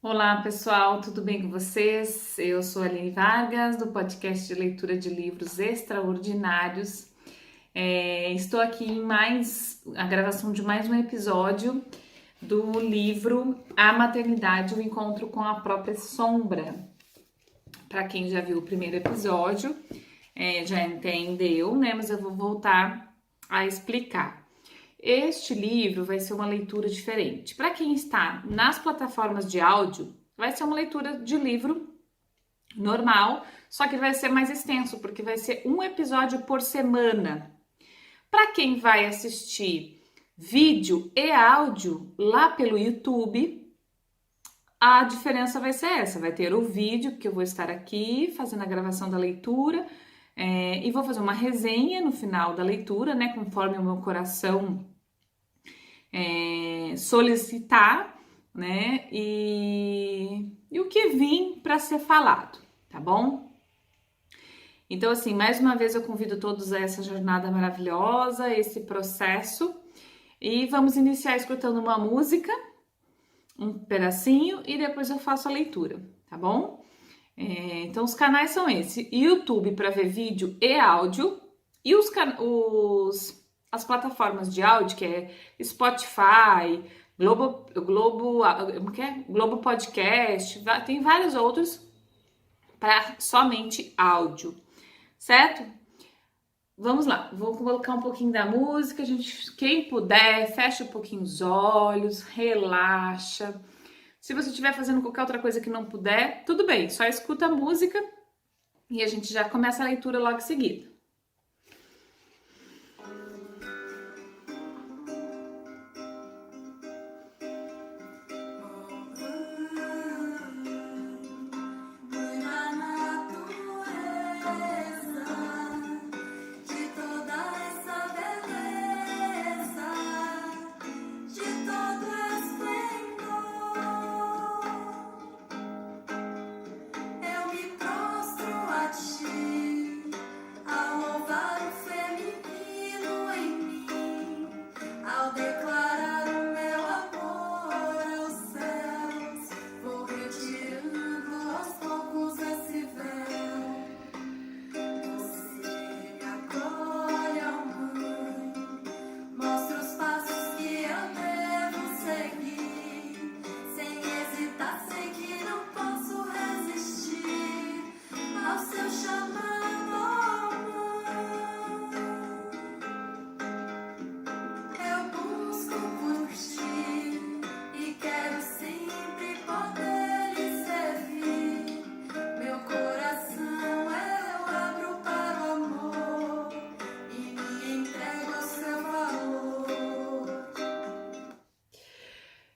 Olá pessoal, tudo bem com vocês? Eu sou a Aline Vargas, do podcast de leitura de livros extraordinários. Estou aqui em a gravação de mais um episódio do livro A Maternidade, o Encontro com a Própria Sombra. Para quem já viu o primeiro episódio, já entendeu, né? Mas eu vou voltar a explicar. Este livro vai ser uma leitura diferente. Para quem está nas plataformas de áudio, vai ser uma leitura de livro normal, só que vai ser mais extenso, porque vai ser um episódio por semana. Para quem vai assistir vídeo e áudio lá pelo YouTube, a diferença vai ser essa: vai ter o vídeo, que eu vou estar aqui fazendo a gravação da leitura, e vou fazer uma resenha no final da leitura, né, conforme o meu coração solicitar, né, e o que vim para ser falado, tá bom? Então, assim, mais uma vez eu convido todos a essa jornada maravilhosa, esse processo, e vamos iniciar escutando uma música, um pedacinho, e depois eu faço a leitura, tá bom? Então, os canais são esses: YouTube para ver vídeo e áudio, e as plataformas de áudio, que é Spotify, Globo Podcast, tem vários outros para somente áudio, certo? Vamos lá, vou colocar um pouquinho da música, quem puder, fecha um pouquinho os olhos, relaxa. Se você estiver fazendo qualquer outra coisa que não puder, tudo bem, só escuta a música e a gente já começa a leitura logo em seguida.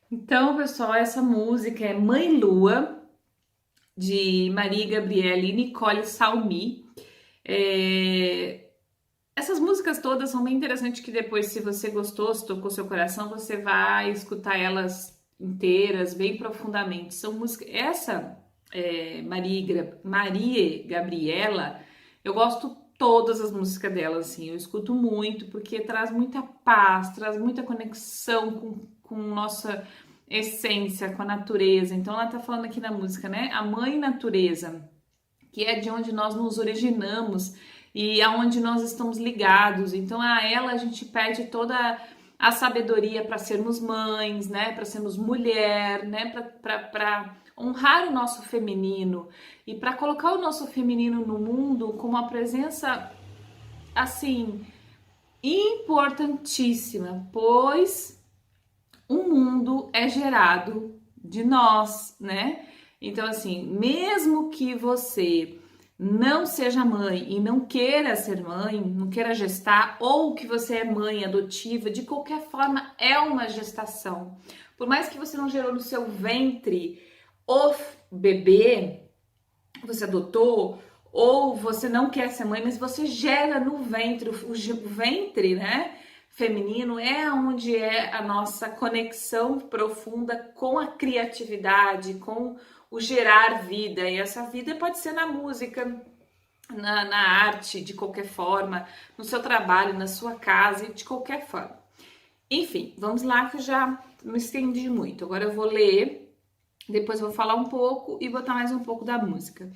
Então, pessoal, essa música é Mãe Lua, de Maria Gabriele e Nicole Salmi. Essas músicas todas são bem interessantes, que depois, se você gostou, se tocou seu coração, você vai escutar elas inteiras, bem profundamente. São músicas... Maria Gabriela, eu gosto todas as músicas dela, assim, eu escuto muito, porque traz muita paz, traz muita conexão com nossa essência, com a natureza. Então ela tá falando aqui na música, né? A mãe natureza, que é de onde nós nos originamos e aonde nós estamos ligados. Então a ela a gente pede toda a sabedoria para sermos mães, né? Para sermos mulher, né? Para honrar o nosso feminino e para colocar o nosso feminino no mundo com uma presença assim importantíssima, pois o mundo é gerado de nós, né? Então, assim, mesmo que você não seja mãe e não queira ser mãe, não queira gestar, ou que você é mãe adotiva, de qualquer forma é uma gestação. Por mais que você não gerou no seu ventre o bebê, você adotou, ou você não quer ser mãe, mas você gera no ventre, o ventre, né, feminino é onde é a nossa conexão profunda com a criatividade, com o gerar vida. E essa vida pode ser na música, na arte, de qualquer forma, no seu trabalho, na sua casa, de qualquer forma. Enfim, vamos lá, que eu já me estendi muito. Agora eu vou ler Depois eu vou falar um pouco e botar mais um pouco da música.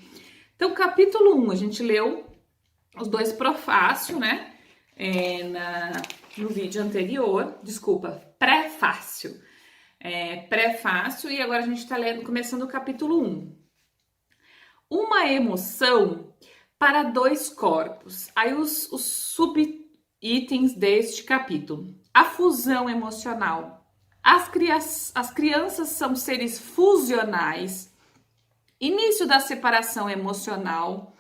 Então, capítulo 1, a gente leu os dois prefácios, né? No vídeo anterior, desculpa, prefácio. Prefácio, e agora a gente está começando o capítulo 1. Uma emoção para dois corpos. Aí os subitens deste capítulo. A fusão emocional. As crianças são seres fusionais. Início da separação emocional.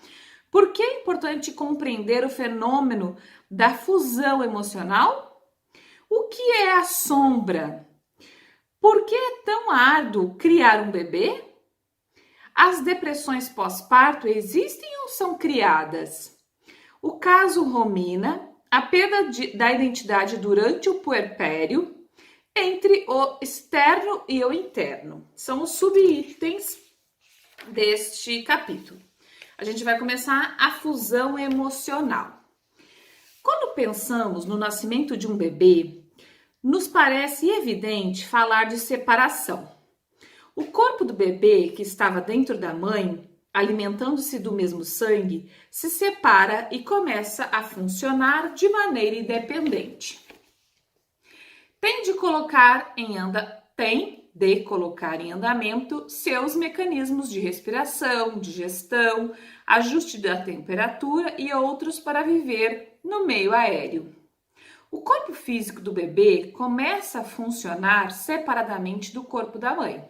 Por que é importante compreender o fenômeno da fusão emocional? O que é a sombra? Por que é tão árduo criar um bebê? As depressões pós-parto existem ou são criadas? O caso Romina, a perda da identidade durante o puerpério, entre o externo e o interno. São os subitens deste capítulo. A gente vai começar a fusão emocional. Quando pensamos no nascimento de um bebê, nos parece evidente falar de separação. O corpo do bebê, que estava dentro da mãe, alimentando-se do mesmo sangue, se separa e começa a funcionar de maneira independente. Tem de colocar em andamento seus mecanismos de respiração, digestão, ajuste da temperatura e outros para viver no meio aéreo. O corpo físico do bebê começa a funcionar separadamente do corpo da mãe.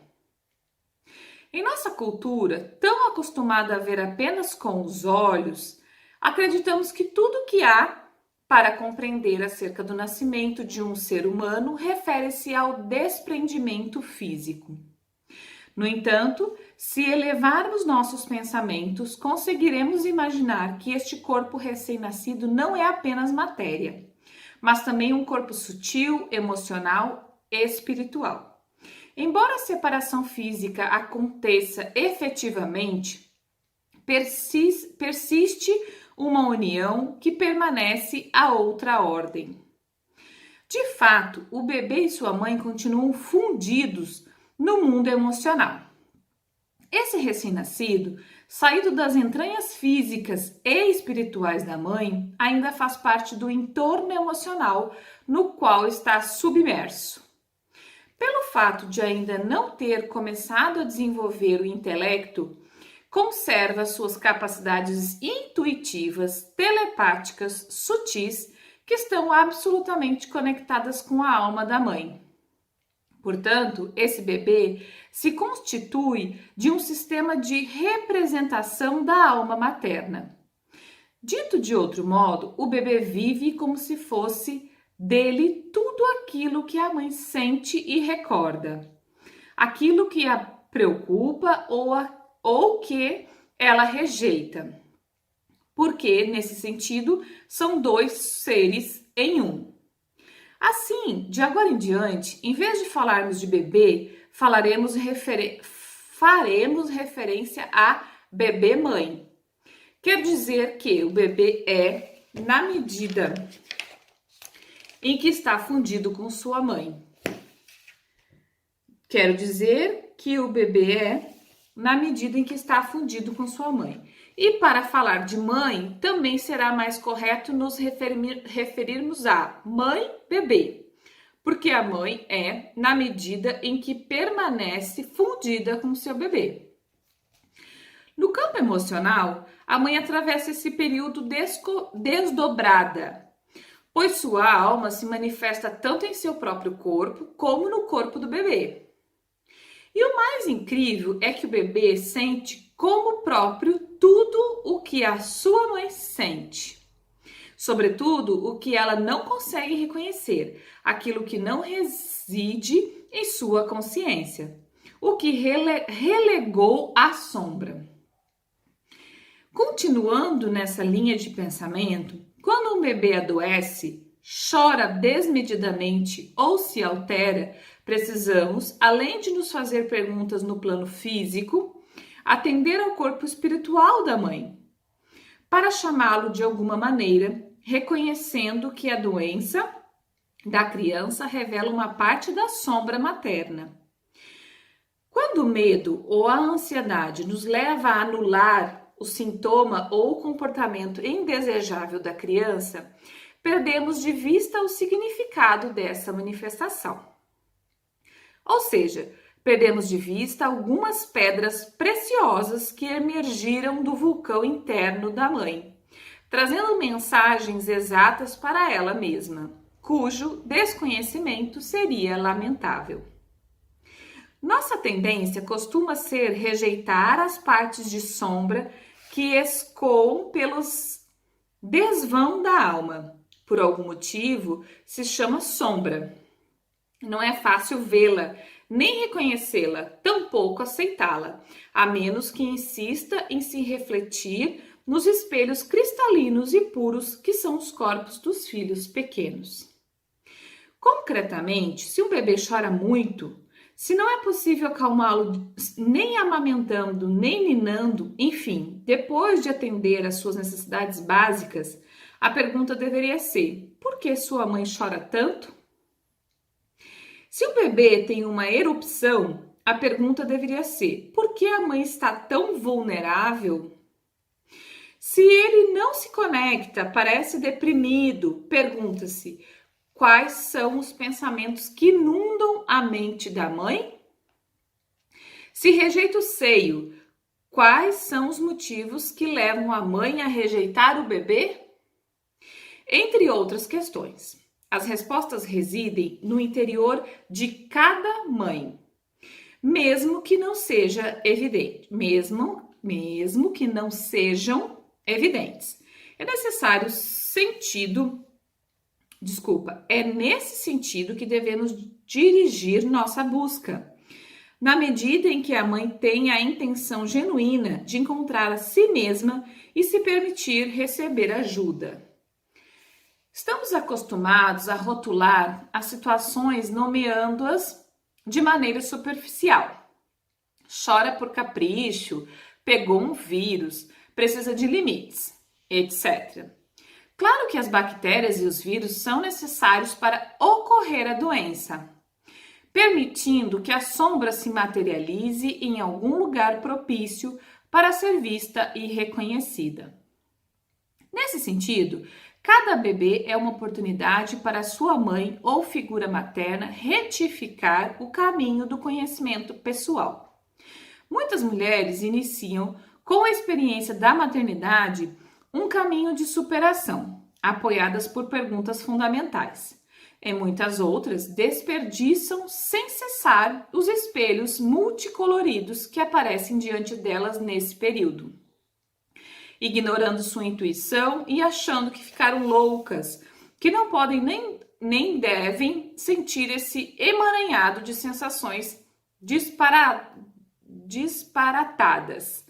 Em nossa cultura, tão acostumada a ver apenas com os olhos, acreditamos que tudo que há para compreender acerca do nascimento de um ser humano refere-se ao desprendimento físico. No entanto, se elevarmos nossos pensamentos, conseguiremos imaginar que este corpo recém-nascido não é apenas matéria, mas também um corpo sutil, emocional e espiritual. Embora a separação física aconteça efetivamente, persiste uma união que permanece a outra ordem. De fato, o bebê e sua mãe continuam fundidos no mundo emocional. Esse recém-nascido, saído das entranhas físicas e espirituais da mãe, ainda faz parte do entorno emocional no qual está submerso. Pelo fato de ainda não ter começado a desenvolver o intelecto, conserva suas capacidades intuitivas, telepáticas, sutis, que estão absolutamente conectadas com a alma da mãe. Portanto, esse bebê se constitui de um sistema de representação da alma materna. Dito de outro modo, o bebê vive como se fosse dele tudo aquilo que a mãe sente e recorda, aquilo que a preocupa ou que ela rejeita, porque, nesse sentido, são dois seres em um. Assim, de agora em diante, em vez de falarmos de bebê, faremos referência a bebê-mãe. Quer dizer que o bebê é na medida em que está fundido com sua mãe. Quero dizer que o bebê é na medida em que está fundido com sua mãe. E para falar de mãe, também será mais correto nos referirmos a mãe-bebê, porque a mãe é na medida em que permanece fundida com seu bebê. No campo emocional, a mãe atravessa esse período desdobrada, pois sua alma se manifesta tanto em seu próprio corpo como no corpo do bebê. E o mais incrível é que o bebê sente como próprio tudo o que a sua mãe sente. Sobretudo, o que ela não consegue reconhecer, aquilo que não reside em sua consciência, o que relegou à sombra. Continuando nessa linha de pensamento, quando um bebê adoece, chora desmedidamente ou se altera, precisamos, além de nos fazer perguntas no plano físico, atender ao corpo espiritual da mãe, para chamá-lo de alguma maneira, reconhecendo que a doença da criança revela uma parte da sombra materna. Quando o medo ou a ansiedade nos leva a anular o sintoma ou o comportamento indesejável da criança, perdemos de vista o significado dessa manifestação. Ou seja, perdemos de vista algumas pedras preciosas que emergiram do vulcão interno da mãe, trazendo mensagens exatas para ela mesma, cujo desconhecimento seria lamentável. Nossa tendência costuma ser rejeitar as partes de sombra que escoam pelos desvão da alma. Por algum motivo, se chama sombra. Não é fácil vê-la, nem reconhecê-la, tampouco aceitá-la, a menos que insista em se refletir nos espelhos cristalinos e puros que são os corpos dos filhos pequenos. Concretamente, se um bebê chora muito, se não é possível acalmá-lo nem amamentando, nem ninando, enfim, depois de atender às suas necessidades básicas, a pergunta deveria ser: por que sua mãe chora tanto? Se o bebê tem uma erupção, a pergunta deveria ser: por que a mãe está tão vulnerável? Se ele não se conecta, parece deprimido, pergunta-se: quais são os pensamentos que inundam a mente da mãe? Se rejeita o seio, quais são os motivos que levam a mãe a rejeitar o bebê? Entre outras questões. As respostas residem no interior de cada mãe, mesmo que não seja evidente, mesmo que não sejam evidentes. É nesse sentido que devemos dirigir nossa busca. Na medida em que a mãe tem a intenção genuína de encontrar a si mesma e se permitir receber ajuda. Estamos acostumados a rotular as situações nomeando-as de maneira superficial. Chora por capricho, pegou um vírus, precisa de limites, etc. Claro que as bactérias e os vírus são necessários para ocorrer a doença, permitindo que a sombra se materialize em algum lugar propício para ser vista e reconhecida. Nesse sentido, cada bebê é uma oportunidade para sua mãe ou figura materna retificar o caminho do conhecimento pessoal. Muitas mulheres iniciam, com a experiência da maternidade, um caminho de superação, apoiadas por perguntas fundamentais. Em muitas outras, desperdiçam sem cessar os espelhos multicoloridos que aparecem diante delas nesse período, ignorando sua intuição e achando que ficaram loucas, que não podem nem devem sentir esse emaranhado de sensações disparatadas.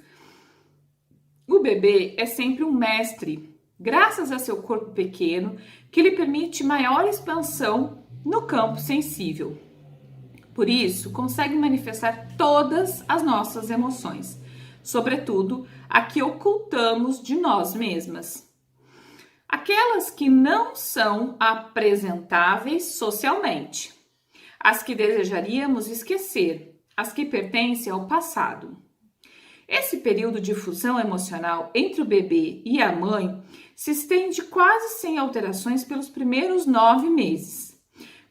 O bebê é sempre um mestre, graças a seu corpo pequeno, que lhe permite maior expansão no campo sensível. Por isso, consegue manifestar todas as nossas emoções, sobretudo a que ocultamos de nós mesmas. Aquelas que não são apresentáveis socialmente, as que desejaríamos esquecer, as que pertencem ao passado. Esse período de fusão emocional entre o bebê e a mãe se estende quase sem alterações pelos primeiros 9 meses,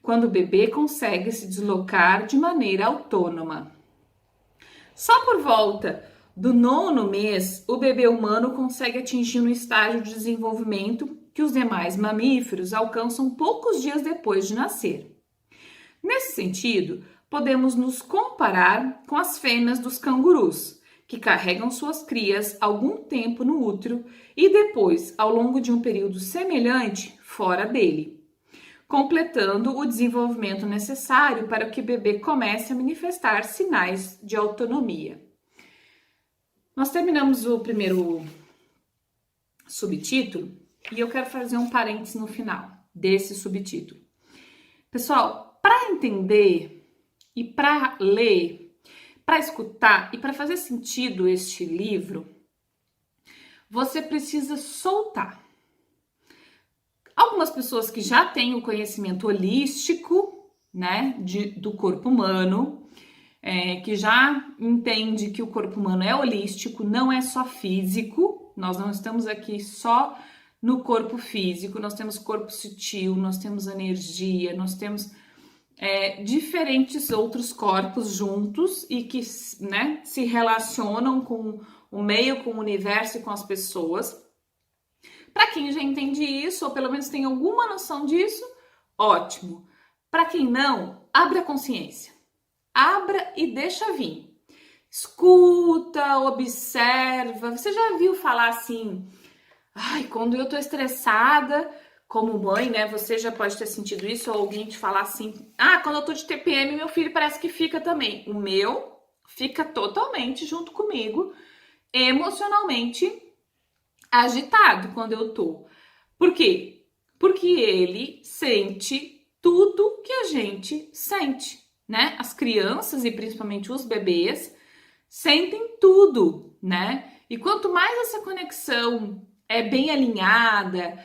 quando o bebê consegue se deslocar de maneira autônoma. Só por volta do 9º mês, o bebê humano consegue atingir um estágio de desenvolvimento que os demais mamíferos alcançam poucos dias depois de nascer. Nesse sentido, podemos nos comparar com as fêmeas dos cangurus, que carregam suas crias algum tempo no útero e depois, ao longo de um período semelhante, fora dele, completando o desenvolvimento necessário para que o bebê comece a manifestar sinais de autonomia. Nós terminamos o primeiro subtítulo e eu quero fazer um parênteses no final desse subtítulo. Pessoal, para entender e para ler, para escutar e para fazer sentido este livro, você precisa soltar. Algumas pessoas que já têm o conhecimento holístico, né, do corpo humano, que já entende que o corpo humano é holístico, não é só físico. Nós não estamos aqui só no corpo físico, nós temos corpo sutil, nós temos energia, nós temos diferentes outros corpos juntos e que, né, se relacionam com o meio, com o universo e com as pessoas. Para quem já entende isso, ou pelo menos tem alguma noção disso, ótimo. Para quem não, abre a consciência. Abra e deixa vir. Escuta, observa. Você já viu falar assim, ai, quando eu tô estressada, como mãe, né, você já pode ter sentido isso, ou alguém te falar assim, quando eu tô de TPM, meu filho parece que fica também. O meu fica totalmente junto comigo, emocionalmente agitado quando eu tô. Por quê? Porque ele sente tudo que a gente sente, né? As crianças e principalmente os bebês sentem tudo, né? E quanto mais essa conexão é bem alinhada,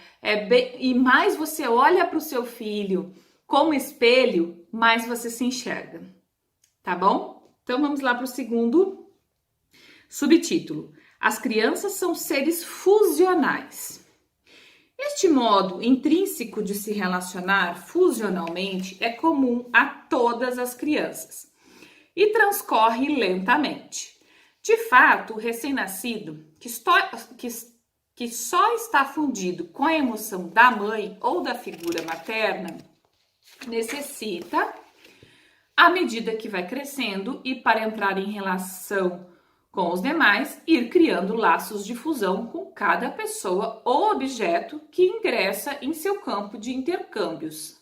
e mais você olha para o seu filho como espelho, mais você se enxerga, tá bom? Então vamos lá para o segundo subtítulo. As crianças são seres fusionais. Este modo intrínseco de se relacionar fusionalmente é comum a todas as crianças e transcorre lentamente. De fato, o recém-nascido, que só está fundido com a emoção da mãe ou da figura materna, necessita, à medida que vai crescendo e para entrar em relação com os demais, ir criando laços de fusão com cada pessoa ou objeto que ingressa em seu campo de intercâmbios.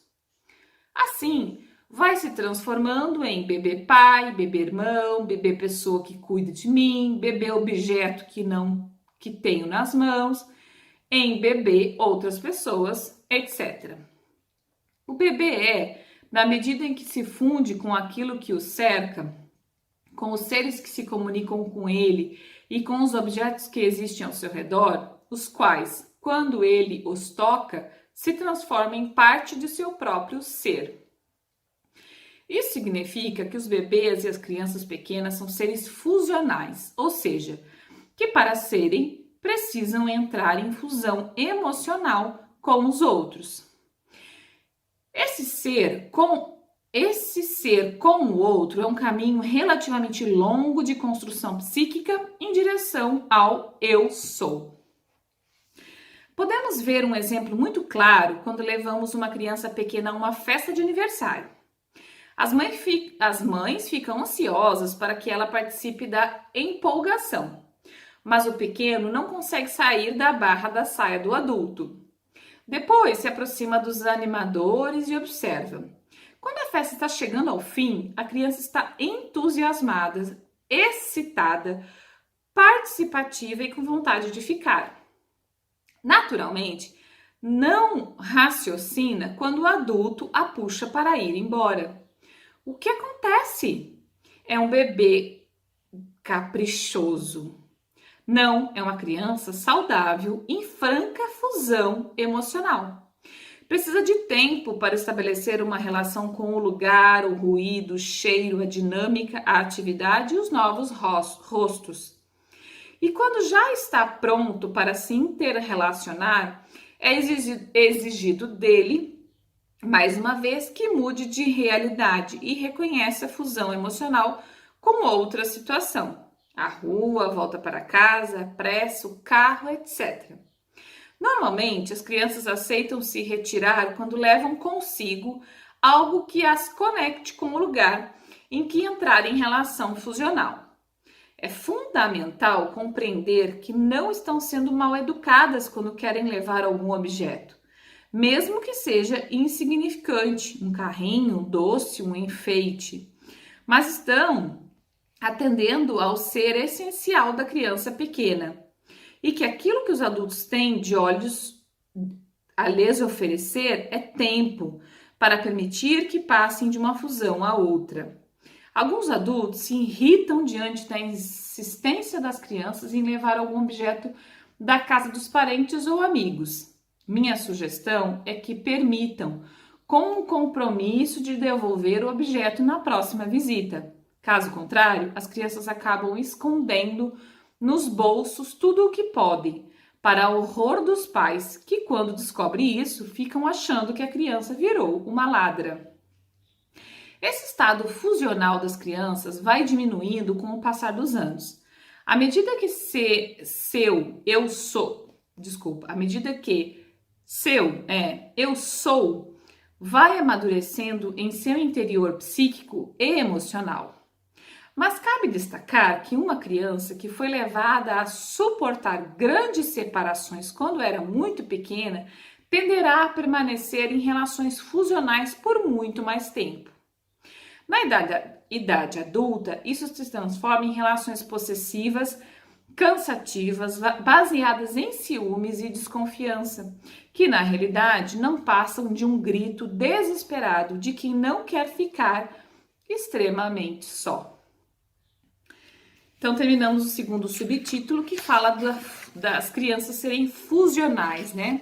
Assim, vai se transformando em bebê pai, bebê irmão, bebê pessoa que cuida de mim, bebê objeto que tenho nas mãos, em bebê outras pessoas, etc. O bebê na medida em que se funde com aquilo que o cerca, com os seres que se comunicam com ele e com os objetos que existem ao seu redor, os quais, quando ele os toca, se transformam em parte de seu próprio ser. Isso significa que os bebês e as crianças pequenas são seres fusionais, ou seja, que para serem precisam entrar em fusão emocional com os outros. Esse ser com o outro é um caminho relativamente longo de construção psíquica em direção ao eu sou. Podemos ver um exemplo muito claro quando levamos uma criança pequena a uma festa de aniversário. As mães ficam ansiosas para que ela participe da empolgação, mas o pequeno não consegue sair da barra da saia do adulto. Depois se aproxima dos animadores e observa. Quando a festa está chegando ao fim, a criança está entusiasmada, excitada, participativa e com vontade de ficar. Naturalmente, não raciocina quando o adulto a puxa para ir embora. O que acontece? É um bebê caprichoso. Não, é uma criança saudável em franca fusão emocional. Precisa de tempo para estabelecer uma relação com o lugar, o ruído, o cheiro, a dinâmica, a atividade e os novos rostos. E quando já está pronto para se interrelacionar, é exigido dele, mais uma vez, que mude de realidade e reconheça a fusão emocional com outra situação. A rua, a volta para casa, a pressa, o carro, etc. Normalmente, as crianças aceitam se retirar quando levam consigo algo que as conecte com o lugar em que entrar em relação fusional. É fundamental compreender que não estão sendo mal educadas quando querem levar algum objeto, mesmo que seja insignificante, um carrinho, um doce, um enfeite, mas estão atendendo ao ser essencial da criança pequena e que aquilo que os adultos têm de olhos a lhes oferecer é tempo para permitir que passem de uma fusão a outra. Alguns adultos se irritam diante da insistência das crianças em levar algum objeto da casa dos parentes ou amigos. Minha sugestão é que permitam, com o compromisso de devolver o objeto na próxima visita. Caso contrário, as crianças acabam escondendo nos bolsos tudo o que podem, para horror dos pais, que quando descobrem isso, ficam achando que a criança virou uma ladra. Esse estado fusional das crianças vai diminuindo com o passar dos anos. À medida que à medida que eu sou vai amadurecendo em seu interior psíquico e emocional. Mas cabe destacar que uma criança que foi levada a suportar grandes separações quando era muito pequena tenderá a permanecer em relações fusionais por muito mais tempo. Na idade adulta, isso se transforma em relações possessivas, cansativas, baseadas em ciúmes e desconfiança, que na realidade não passam de um grito desesperado de quem não quer ficar extremamente só. Então, terminamos o segundo subtítulo, que fala das crianças serem fusionais, né?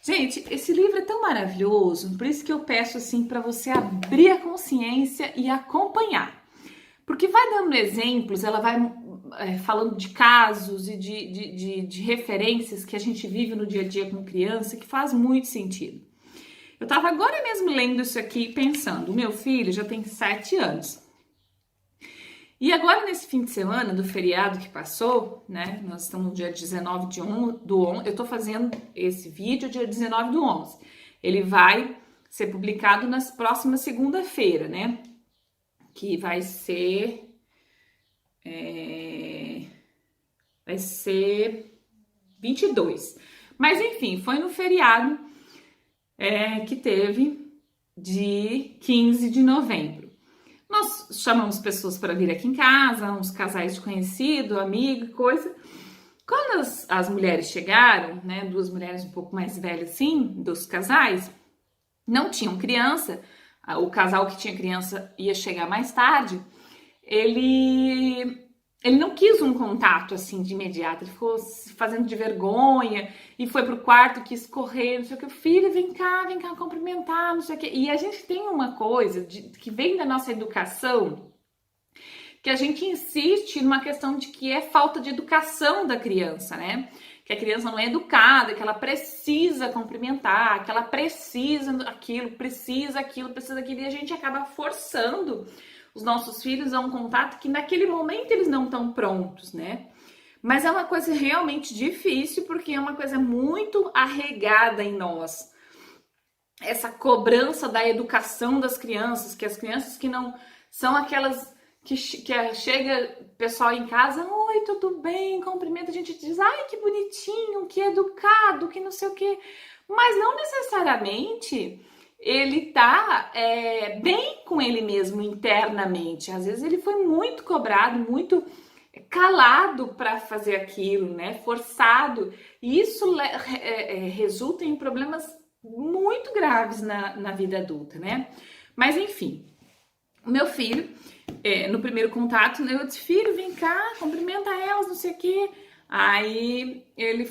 Gente, esse livro é tão maravilhoso, por isso que eu peço assim para você abrir a consciência e acompanhar. Porque vai dando exemplos, ela vai falando de casos e de referências que a gente vive no dia a dia com criança, que faz muito sentido. Eu estava agora mesmo lendo isso aqui e pensando, o meu filho já tem 7 anos. E agora, nesse fim de semana do feriado que passou, né? Nós estamos no dia 19 do 11. Eu tô fazendo esse vídeo dia 19 do 11. Ele vai ser publicado na próxima segunda-feira, né? Que vai ser... vai ser 22. Mas, enfim, foi no feriado que teve de 15 de novembro. Nós chamamos pessoas para vir aqui em casa, uns casais de conhecido, amigo, coisa. Quando as mulheres chegaram, né, 2 mulheres um pouco mais velhas assim, dos casais, não tinham criança, o casal que tinha criança ia chegar mais tarde, ele não quis um contato assim de imediato, ele ficou se fazendo de vergonha e foi pro quarto, quis correr, não sei o que, filho, vem cá cumprimentar, não sei o que. E a gente tem uma coisa que vem da nossa educação, que a gente insiste numa questão de que é falta de educação da criança, né? Que a criança não é educada, que ela precisa cumprimentar, que ela precisa aquilo, e a gente acaba forçando os nossos filhos a um contato que naquele momento eles não estão prontos, né? Mas é uma coisa realmente difícil, porque é uma coisa muito arraigada em nós. Essa cobrança da educação das crianças, que as crianças que não são aquelas que chega pessoal em casa, oi, tudo bem, cumprimenta, a gente diz, ai, que bonitinho, que educado, que não sei o quê. Mas não necessariamente ele tá bem com ele mesmo internamente. Às vezes ele foi muito cobrado, muito calado para fazer aquilo, né? Forçado. E isso resulta em problemas muito graves na vida adulta, né? Mas enfim, o meu filho, no primeiro contato, eu disse, filho, vem cá, cumprimenta elas, não sei o quê. Aí ele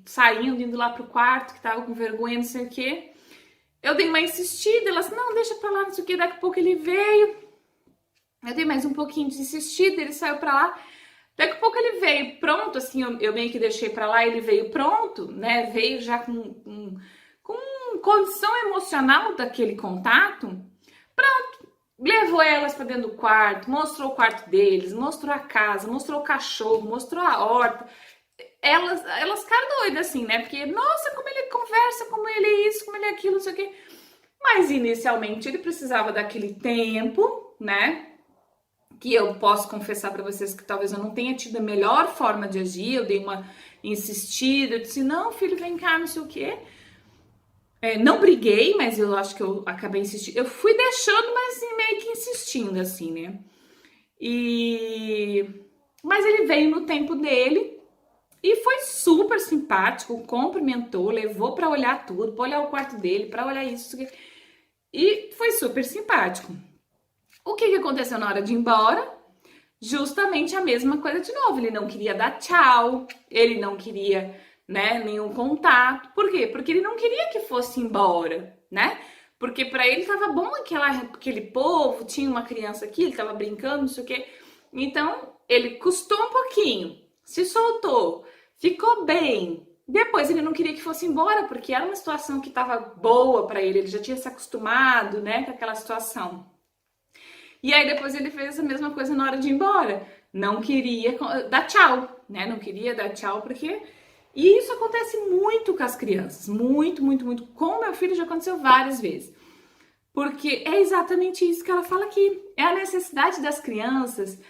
saindo, indo lá pro quarto, que tava com vergonha, não sei o quê. Eu dei uma insistida, ela disse, não, deixa pra lá, não sei o quê, daqui a pouco ele veio. Eu dei mais um pouquinho de insistida, ele saiu pra lá. Daqui a pouco ele veio pronto, assim, eu meio que deixei pra lá, ele veio pronto, né? Veio já com condição emocional daquele contato. Pronto, levou elas pra dentro do quarto, mostrou o quarto deles, mostrou a casa, mostrou o cachorro, mostrou a horta. Elas ficaram doidas, assim, né? Porque, nossa, como ele conversa, como ele é isso, como ele é aquilo, não sei o quê. Mas, inicialmente, ele precisava daquele tempo, né? Que eu posso confessar para vocês que talvez eu não tenha tido a melhor forma de agir. Eu dei uma insistida, eu disse, não, filho, vem cá, não sei o quê. Não briguei, mas eu acho que eu acabei insistindo. Eu fui deixando, mas assim, meio que insistindo, assim, né? Mas ele veio no tempo dele. E foi super simpático, cumprimentou, levou para olhar tudo, para olhar o quarto dele, para olhar isso. E foi super simpático. O que aconteceu na hora de ir embora? Justamente a mesma coisa de novo. Ele não queria dar tchau, ele não queria, né, nenhum contato. Por quê? Porque ele não queria que fosse embora, né? Porque para ele tava bom aquele povo, tinha uma criança aqui, ele tava brincando, não sei o quê. Então, ele custou um pouquinho, se soltou, ficou bem. Depois ele não queria que fosse embora, porque era uma situação que estava boa para ele já tinha se acostumado, né, com aquela situação. E aí depois ele fez a mesma coisa na hora de ir embora. Não queria dar tchau, né? Não queria dar tchau porque... E isso acontece muito com as crianças. Muito, muito, muito. Com o meu filho já aconteceu várias vezes. Porque é exatamente isso que ela fala aqui. É a necessidade das crianças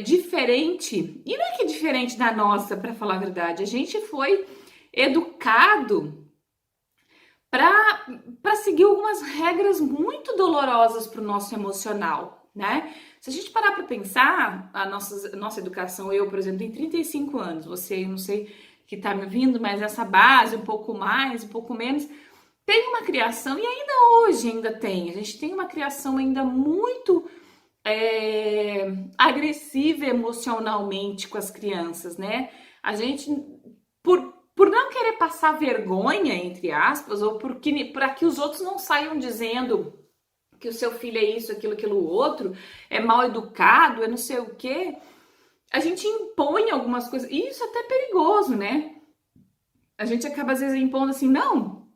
diferente. E não é que é diferente da nossa, para falar a verdade. A gente foi educado para seguir algumas regras muito dolorosas para o nosso emocional, né? Se a gente parar para pensar, a nossa educação, eu, por exemplo, tenho 35 anos, você, não sei que tá me ouvindo, mas essa base, um pouco mais, um pouco menos, tem uma criação, e ainda hoje ainda tem, a gente tem uma criação ainda muito agressiva emocionalmente com as crianças, né? A gente, por não querer passar vergonha, entre aspas, ou para que os outros não saiam dizendo que o seu filho é isso, aquilo outro, é mal educado, é não sei o quê, a gente impõe algumas coisas, e isso é até perigoso, né? A gente acaba às vezes impondo assim, não,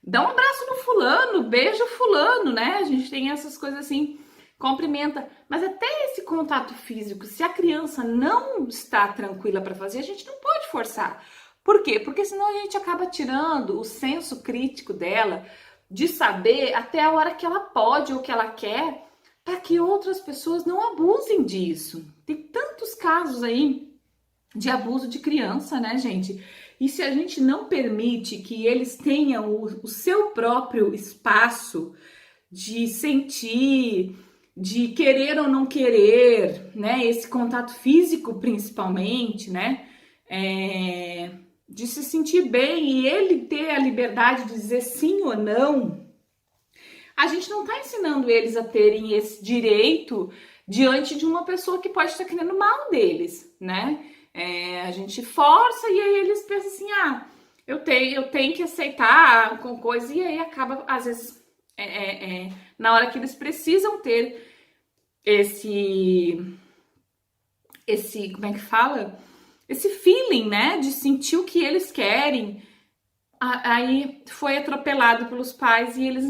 dá um abraço no fulano, beija o fulano, né? A gente tem essas coisas assim, cumprimenta, mas até esse contato físico, se a criança não está tranquila para fazer, a gente não pode forçar. Por quê? Porque senão a gente acaba tirando o senso crítico dela de saber até a hora que ela pode ou que ela quer, para que outras pessoas não abusem disso. Tem tantos casos aí de abuso de criança, né, gente? E se a gente não permite que eles tenham o seu próprio espaço de sentir, de querer ou não querer, né? Esse contato físico, principalmente, né? De se sentir bem e ele ter a liberdade de dizer sim ou não, a gente não está ensinando eles a terem esse direito diante de uma pessoa que pode estar querendo mal deles, né? A gente força e aí eles pensam assim, eu tenho que aceitar com coisa, e aí acaba, às vezes, na hora que eles precisam ter esse, como é que fala? Esse feeling, né, de sentir o que eles querem, aí foi atropelado pelos pais e eles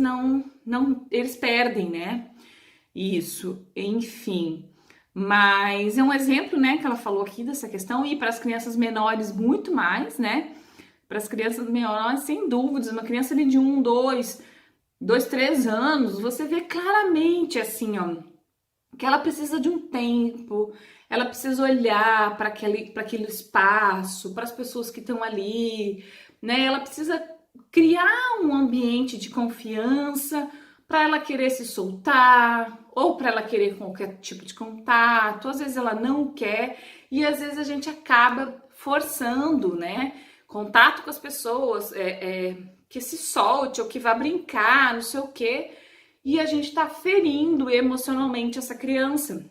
eles perdem, né, isso, enfim. Mas é um exemplo, né, que ela falou aqui dessa questão, e para as crianças menores muito mais, né, para as crianças menores, sem dúvidas, uma criança ali de 1, 2, 3 anos, você vê claramente assim, ó, que ela precisa de um tempo, ela precisa olhar para aquele espaço, para as pessoas que estão ali, né? Ela precisa criar um ambiente de confiança para ela querer se soltar, ou para ela querer qualquer tipo de contato. Às vezes ela não quer, e às vezes a gente acaba forçando, né? Contato com as pessoas, que se solte ou que vá brincar, não sei o quê. E a gente tá ferindo emocionalmente essa criança.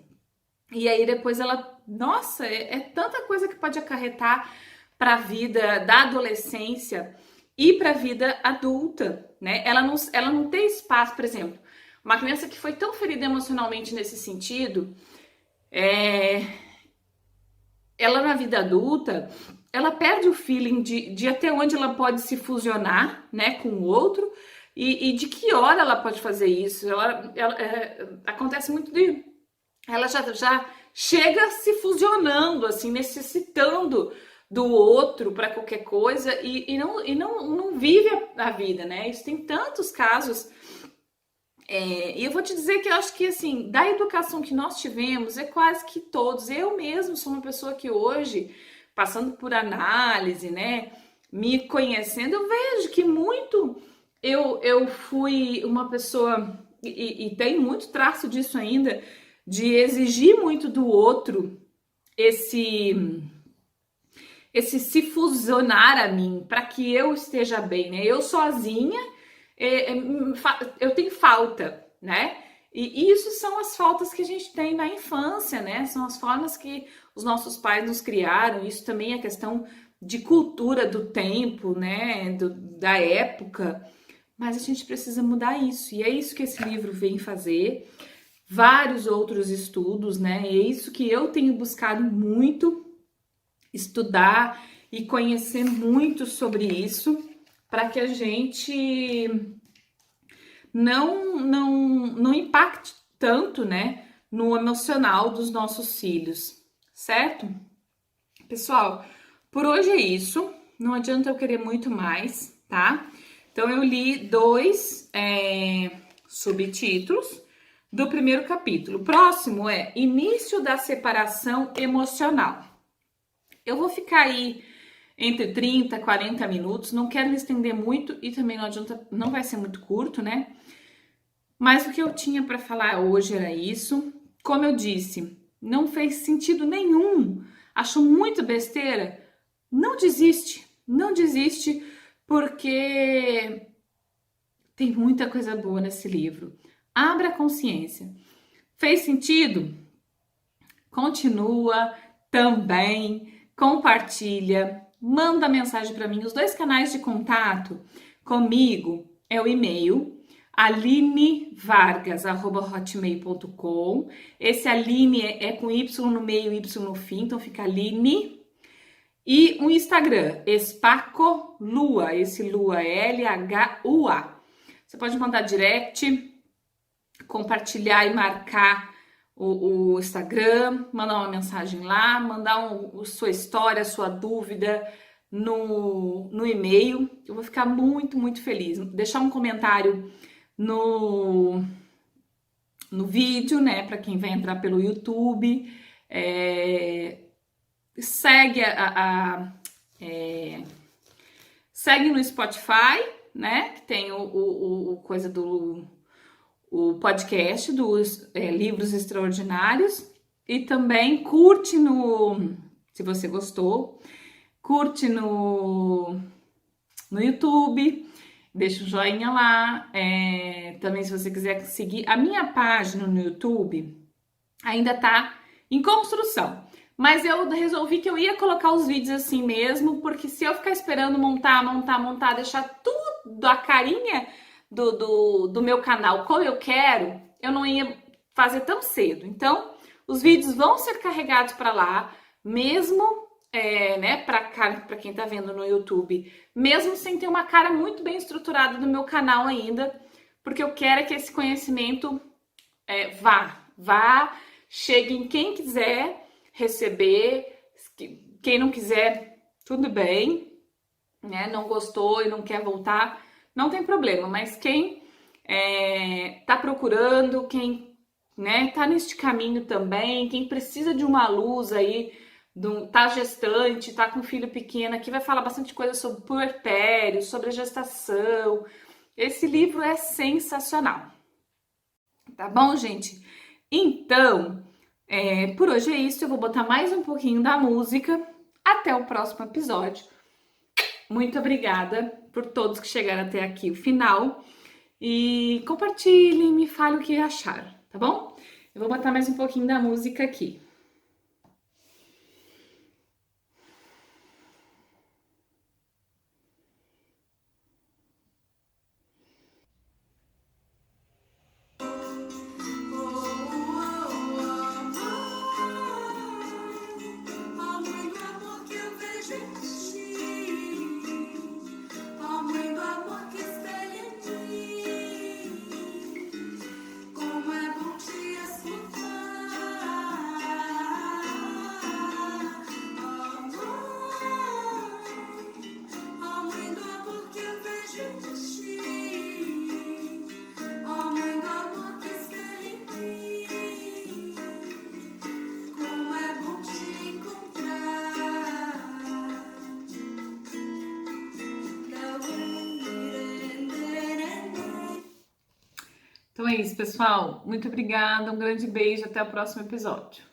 E aí depois ela, nossa, é tanta coisa que pode acarretar para a vida da adolescência e para a vida adulta, né? Ela não tem espaço, por exemplo, uma criança que foi tão ferida emocionalmente nesse sentido, ela na vida adulta, ela perde o feeling de até onde ela pode se fusionar, né, com o outro, e de que hora ela pode fazer isso. Acontece muito de... Ela já chega se fusionando, assim, necessitando do outro para qualquer coisa e não vive a vida, né? Isso tem tantos casos. E eu vou te dizer que eu acho que, assim, da educação que nós tivemos, é quase que todos. Eu mesmo sou uma pessoa que hoje, passando por análise, né, me conhecendo, eu vejo que muito... Eu fui uma pessoa, e tem muito traço disso ainda, de exigir muito do outro esse se fusionar a mim, para que eu esteja bem, né? Eu sozinha, eu tenho falta, né? E isso são as faltas que a gente tem na infância, né? São as formas que os nossos pais nos criaram. Isso também é questão de cultura do tempo, né? Da época. mas a gente precisa mudar isso. E é isso que esse livro vem fazer. Vários outros estudos, né? É isso que eu tenho buscado muito estudar e conhecer muito sobre isso, para que a gente não impacte tanto, né, no emocional dos nossos filhos, certo? Pessoal, por hoje é isso. Não adianta eu querer muito mais, tá? Então eu li dois subtítulos do primeiro capítulo. O próximo é Início da Separação Emocional. Eu vou ficar aí entre 30 e 40 minutos, não quero me estender muito e também não adianta, não vai ser muito curto, né? Mas o que eu tinha para falar hoje era isso. Como eu disse, não fez sentido nenhum, achou muito besteira, não desiste, não desiste, porque tem muita coisa boa nesse livro. Abra a consciência. Fez sentido? Continua também, compartilha, manda mensagem para mim. Os dois canais de contato comigo é o e-mail alinevargas@hotmail.com. Esse Aline é com Y no meio, Y no fim, então fica Aline. E o Instagram, Espaco Lua, esse Lua é Lhua. Você pode mandar direct, compartilhar e marcar o Instagram, mandar uma mensagem lá, mandar sua história, sua dúvida no e-mail. Eu vou ficar muito, muito feliz. Deixar um comentário no vídeo, né, para quem vai entrar pelo YouTube. Segue segue no Spotify, né, que tem o coisa do o podcast dos Livros Extraordinários, e também curte se você gostou, curte no YouTube, deixa um joinha lá. Também, se você quiser seguir a minha página no YouTube, ainda tá em construção, mas eu resolvi que eu ia colocar os vídeos assim mesmo, porque se eu ficar esperando montar, deixar tudo a carinha do meu canal como eu quero, eu não ia fazer tão cedo. Então, os vídeos vão ser carregados para lá, mesmo, né, para quem tá vendo no YouTube, mesmo sem ter uma cara muito bem estruturada do meu canal ainda, porque eu quero que esse conhecimento vá, chegue em quem quiser receber, quem não quiser, tudo bem, né, não gostou e não quer voltar, não tem problema, mas quem tá procurando, quem, né, tá neste caminho também, quem precisa de uma luz aí, tá gestante, tá com filho pequeno, aqui vai falar bastante coisa sobre puerpério, sobre a gestação. Esse livro é sensacional. Tá bom, gente? Então, por hoje é isso. Eu vou botar mais um pouquinho da música. Até o próximo episódio. Muito obrigada por todos que chegaram até aqui, o final. E compartilhem, me fale o que acharam, tá bom? Eu vou botar mais um pouquinho da música aqui. Então é isso, pessoal. Muito obrigada, um grande beijo, até o próximo episódio.